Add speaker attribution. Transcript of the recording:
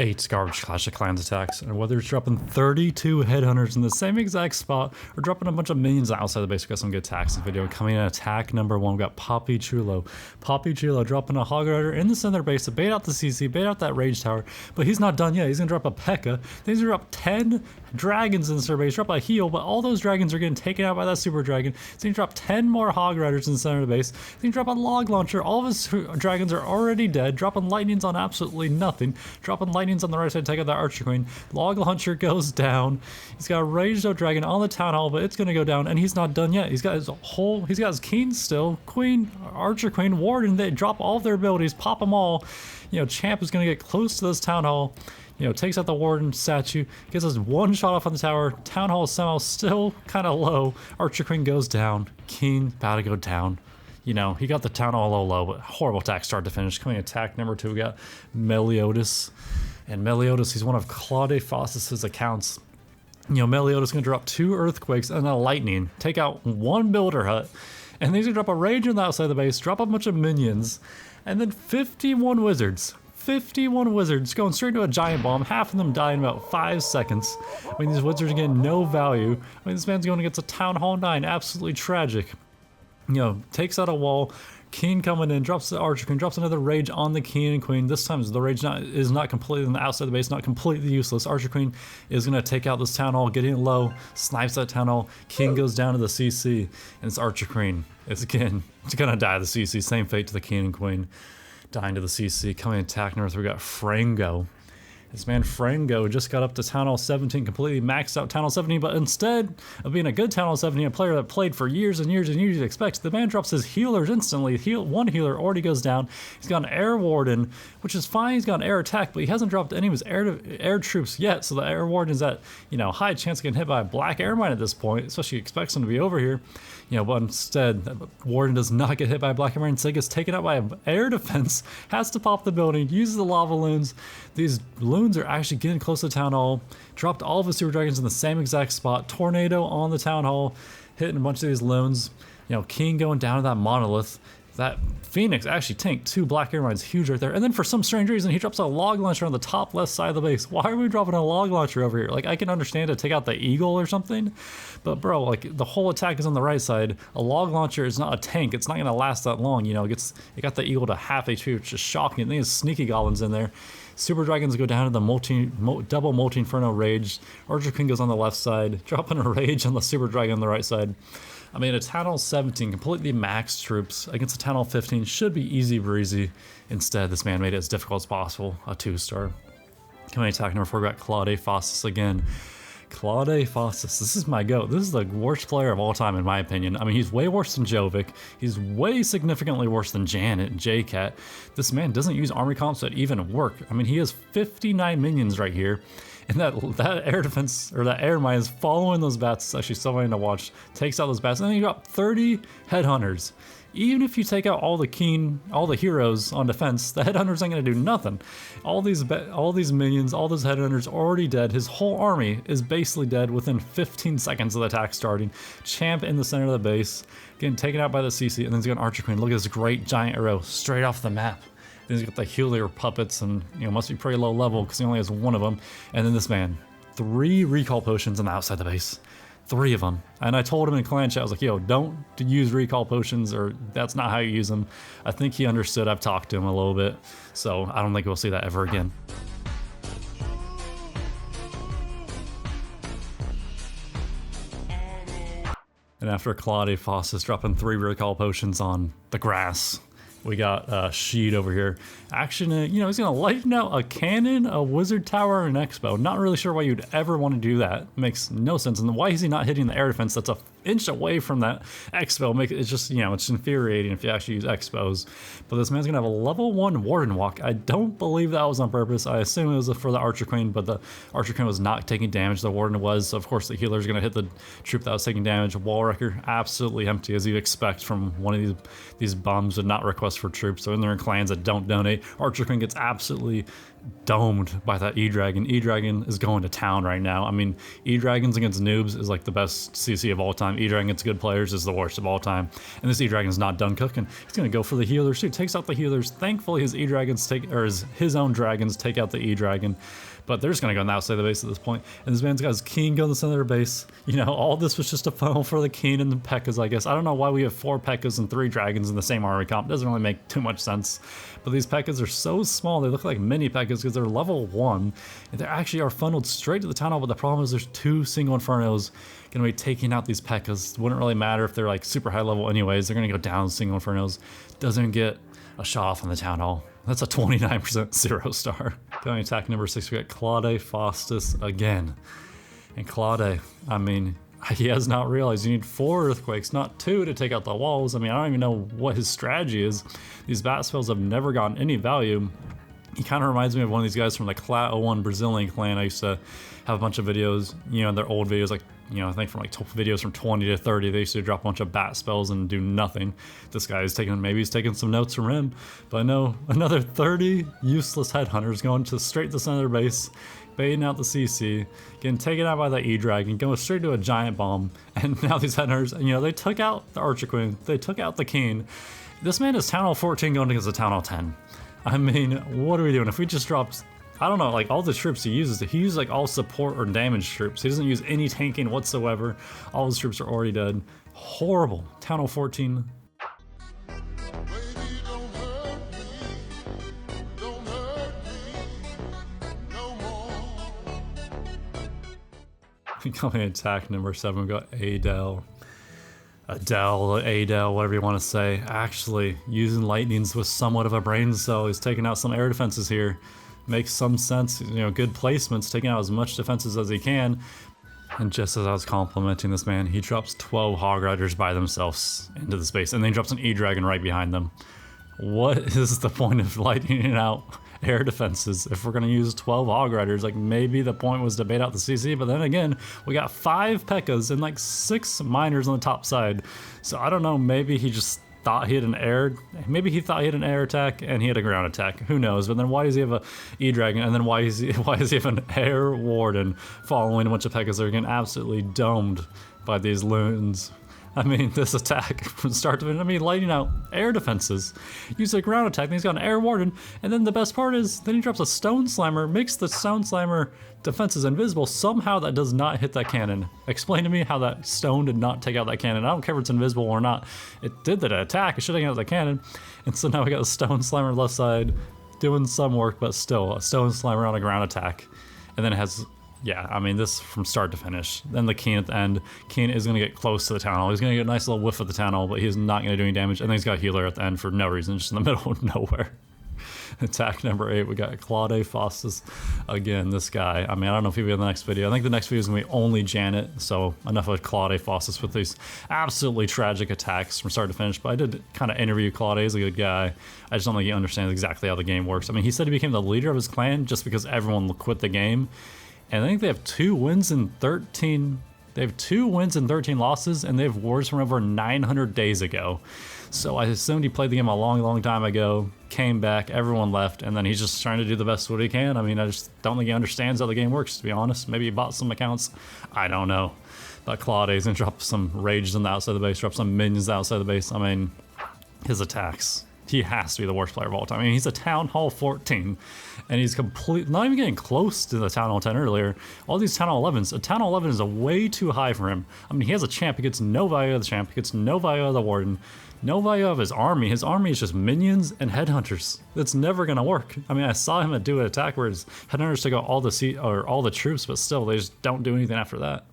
Speaker 1: 8 garbage Clash of Clans attacks, and whether it's dropping 32 headhunters in the same exact spot or dropping a bunch of minions outside the base, we got some good attacks in this video. Coming in attack number 1, we got Poppy Chulo. Poppy Chulo dropping a Hog Rider in the center base to bait out the CC, bait out that Rage Tower, but he's not done yet. He's gonna drop a P.E.K.K.A. Then he's gonna drop 10 dragons in the center base, drop a heal, but all those dragons are getting taken out by that Super Dragon. So he drop 10 more Hog Riders in the center of the base. Then he drop a Log Launcher. All of his dragons are already dead, dropping lightnings on absolutely nothing, dropping lightnings on the right side to take out that Archer Queen. Log Launcher goes down. He's got a Raged Out Dragon on the Town Hall, but it's gonna go down, and he's not done yet. He's got his King still, Queen, Archer Queen, Warden. They drop all of their abilities, pop them all. You know, Champ is gonna get close to this Town Hall. You know, takes out the Warden statue, gets us one shot off on the tower. Town Hall is somehow still kind of low. Archer Queen goes down. King about to go down. You know, he got the Town Hall low, but horrible attack start to finish. Coming attack number 2, we got Meliodas. And Meliodas, he's one of Claude Faustus' accounts. You know, Meliodas gonna drop 2 earthquakes and a lightning, take out 1 builder hut, and then he's gonna drop a rage on the outside of the base, drop a bunch of minions, and then 51 wizards. 51 wizards going straight to a giant bomb, half of them die in about 5 seconds. I mean, these wizards are getting no value. I mean, this man's going against a Town Hall 9, absolutely tragic. You know, takes out a wall. King coming in, drops the Archer Queen, drops another Rage on the King and Queen. This time the Rage is not completely on the outside of the base, not completely useless. Archer Queen is going to take out this Town Hall, getting low, snipes that Town Hall. King goes down to the CC, and it's Archer Queen. It's going to die to the CC. Same fate to the King and Queen. Dying to the CC. Coming in attack number 3, we got Frango. This man Frango just got up to Town Hall 17, completely maxed out Town Hall 17, but instead of being a good Town Hall 17, a player that played for years and years and years, you'd expect, the man drops his healers instantly. One healer already goes down. He's got an Air Warden, which is fine. He's got an Air Attack, but he hasn't dropped any of his air troops yet, so the Air Warden is at, you know, high chance of getting hit by a Black Air Mine at this point, especially expects him to be over here. You know, but instead, Warden does not get hit by a Black Air Mine. Instead gets taken out by an air defense, has to pop the building, uses the lava loons. These loons are actually getting close to the Town Hall. Dropped all of his Super Dragons in the same exact spot. Tornado on the Town Hall, hitting a bunch of these loons. You know, King going down to that Monolith. That Phoenix actually tanked 2 Black Air Mines, huge right there. And then for some strange reason, he drops a Log Launcher on the top left side of the base. Why are we dropping a Log Launcher over here? Like, I can understand to take out the Eagle or something, but bro, like, the whole attack is on the right side. A Log Launcher is not a tank. It's not gonna last that long. You know, it got the Eagle to half HP, which is shocking. Then there's Sneaky Goblins in there. Super Dragons go down to the double Multi-Inferno Rage. Archer King goes on the left side, dropping a Rage on the Super Dragon on the right side. I mean, a Town Hall 17, completely maxed troops against a Town Hall 15 should be easy breezy. Instead, this man made it as difficult as possible, a 2-star. Coming attack number 4, we got Claude Faustus again. Claude Faustus, this is my GOAT. This is the worst player of all time, in my opinion. I mean, he's way worse than Johvick. He's way significantly worse than Janet and JCat. This man doesn't use army comps that even work. I mean, he has 59 minions right here. And that air defense, or that air mine is following those bats. It's actually so funny to watch. Takes out those bats, and then you got 30 headhunters. Even if you take out all the heroes on defense, the headhunters ain't gonna do nothing. All these minions, all those headhunters already dead. His whole army is basically dead within 15 seconds of the attack starting. Champ in the center of the base, getting taken out by the CC, and then he's got an Archer Queen. Look at this great giant arrow straight off the map. Then he's got the healer puppets, and you know, must be pretty low level because he only has 1 of them. And then this man, 3 recall potions on the outside the base, 3 of them. And I told him in clan chat, I was like, yo, don't use recall potions, or that's not how you use them. I think he understood. I've talked to him a little bit, so I don't think we'll see that ever again. And after Claude Faustus dropping 3 recall potions on the grass, we got Sheed over here. Action, you know, he's gonna lighten out a cannon, a wizard tower, and an expo. Not really sure why you'd ever want to do that. Makes no sense. And why is he not hitting the air defense that's a inch away from that expo? It's just, you know, it's infuriating if you actually use expos. But this man's gonna have a level 1 Warden Walk. I don't believe that was on purpose. I assume it was for the Archer Queen, but the Archer Queen was not taking damage. The Warden was. So of course the healer's gonna hit the troop that was taking damage. Wall Wrecker, absolutely empty, as you'd expect from one of these bums, and not request for troops. So in their clans that don't donate, Archer Queen gets absolutely domed by that E-Dragon. E-Dragon is going to town right now. I mean, E-Dragons against noobs is like the best CC of all time. E-Dragon against good players is the worst of all time. And this E-Dragon's not done cooking. He's gonna go for the healers too. Takes out the healers. Thankfully his E-Dragons his own dragons take out the E-Dragon. But they're just gonna go on the outside of the base at this point. And this man's got his Keen go in the center of the base. You know, all this was just a funnel for the Keen and the P.E.K.K.A.s, I guess. I don't know why we have 4 P.E.K.K.A.s and 3 dragons in the same army comp. Doesn't really make too much sense. But these P.E.K.K.A.s are so small, they look like mini P.E.K.K.A.s because they're level 1. And they actually are funneled straight to the town hall, but the problem is there's 2 single Infernos gonna be taking out these P.E.K.K.A.s. Wouldn't really matter if they're like super high level anyways. They're gonna go down single Infernos. Doesn't get a shot off in the town hall. That's a 29% 0 star. Going attack number 6, we got Claude Faustus again. And Claude, I mean, he has not realized you need 4 earthquakes, not 2 to take out the walls. I mean, I don't even know what his strategy is. These bat spells have never gotten any value. He kind of reminds me of one of these guys from the Clat 01 Brazilian clan. I used to have a bunch of videos, you know, their old videos, like, you know, I think from like videos from 20 to 30, they used to drop a bunch of bat spells and do nothing. This guy is maybe he's taking some notes from him. But I know another 30 useless headhunters going straight to the center of the base, baiting out the CC, getting taken out by that E-Dragon, going straight to a giant bomb. And now these headhunters, you know, they took out the Archer Queen, they took out the Keen. This man is Town Hall 14 going against a Town Hall 10. I mean, what are we doing? If we just dropped, I don't know, like all the troops he uses like all support or damage troops. He doesn't use any tanking whatsoever. All his troops are already dead. Horrible. Town Hall 14. Coming attack number 7, we got Adele, whatever you want to say. Actually, using lightnings with somewhat of a brain cell. He's taking out some air defenses here. Makes some sense, you know, good placements, taking out as much defenses as he can. And just as I was complimenting this man, he drops 12 Hog Riders by themselves into the space, and then he drops an E-Dragon right behind them. What is the point of lightning out air defenses if we're gonna use 12 Hog Riders? Like, maybe the point was to bait out the CC, but then again, we got 5 P.E.K.K.A.s and like 6 miners on the top side. So I don't know, maybe he just thought he had an air, maybe he thought he had an air attack and he had a ground attack. Who knows? But then why does he have a E-Dragon, and then why does he have an air warden following a bunch of P.E.K.K.A.s that are getting absolutely domed by these loons? I mean, this attack from start to finish, I mean, lighting out air defenses. Use a ground attack, and he's got an air warden, and then the best part is, then he drops a stone slammer, makes the stone slammer defenses invisible. Somehow that does not hit that cannon. Explain to me how that stone did not take out that cannon. I don't care if it's invisible or not. It did the attack, it should have taken out the cannon. And so now we got a stone slammer left side doing some work, but still, a stone slammer on a ground attack. And then it has, yeah, I mean, this from start to finish. Then the Keen at the end. Keen is going to get close to the town hall. He's going to get a nice little whiff of the town hall, but he's not going to do any damage. And then he's got a healer at the end for no reason, just in the middle of nowhere. Attack number 8, we got Claude Faustus. Again, this guy. I mean, I don't know if he'll be in the next video. I think the next video is going to be only Janet. So enough of Claude Faustus with these absolutely tragic attacks from start to finish. But I did kind of interview Claude. He's a good guy. I just don't think he understands exactly how the game works. I mean, he said he became the leader of his clan just because everyone quit the game. And I think they have 2 wins in 13. They have 2 wins and 13 losses, and they have wars from over 900 days ago. So I assumed he played the game a long, long time ago, came back, everyone left, and then he's just trying to do the best what he can. I mean, I just don't think he understands how the game works, to be honest. Maybe he bought some accounts. I don't know. But Claude is going to drop some rages on the outside of the base, drop some minions outside the base. I mean, his attacks. He has to be the worst player of all time. I mean, he's a Town Hall 14, and he's not even getting close to the Town Hall 10 earlier. All these Town Hall 11s, a Town Hall 11 is a way too high for him. I mean, he has a champ, he gets no value of the champ, he gets no value of the warden, no value of his army. His army is just minions and headhunters. That's never gonna work. I mean, I saw him do an attack where his headhunters took out all the troops, but still, they just don't do anything after that.